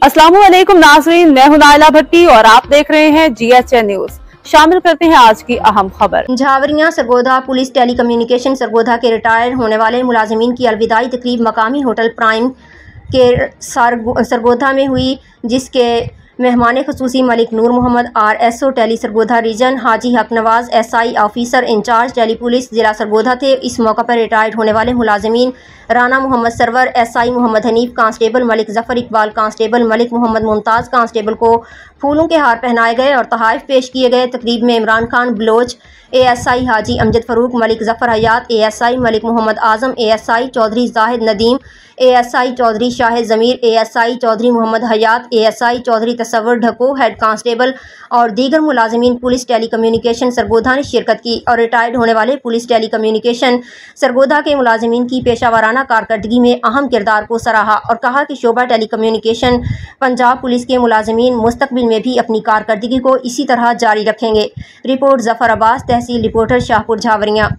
अस्सलाम वालेकुम नाज़रीन, मैं हूं नाइला भट्टी और आप देख रहे हैं GHN न्यूज। शामिल करते हैं आज की अहम खबर। Jhawarian Sargodha police tele communication Sargodha के रिटायर होने वाले मुलाजिमीन की अलविदाई तकरीब मकामी होटल प्राइम के सरगोधा में हुई, जिसके मेहमान खसूसी Malik Noor Muhammad RSO tele Sargodha region, Haji Haq Nawaz SI officer incharge tele police जिला सरगोधा थे। इस मौका पर रिटायर्ड होने वाले मुलाजिमीन Rana Muhammad Sarwar SI, Muhammad Hanif constable, Malik Zafar Iqbal constable, Malik Muhammad Mumtaz constable को फूलों के हार पहनाए गए और तोहफ़े पेश किए गए। तकरीब में इमरान खान बलोच ASI, हाजी अमजद फ़रूक, मलिक जफर हयात ASI, मलिक मोहम्मद आज़म ASI, चौधरी जाहिद नदीम ASI, चौधरी शाहिद ज़मीर ASI, चौधरी मोहम्मद हयात ASI, चौधरी तसव्वुर ढको हेड कांस्टेबल और दीगर मुलाजिमीन पुलिस टेली कम्युनिकेशन सरगोधा ने शिरकत की और रिटायर्ड होने वाले पुलिस टेली कम्युनिकेशन सरगोधा के मुलाजिमीन की पेशावराना कारकर्दगी में अहम किरदार को सराहा और कहा कि शोबा टेली कम्युनिकेशन पंजाब पुलिस के मुलाजिमीन मुस्तकबिल में भी अपनी कारकर्दगी को इसी तरह जारी रखेंगे। रिपोर्ट जफर अब्बास, तहसील रिपोर्टर, शाहपुर, झावरियाँ।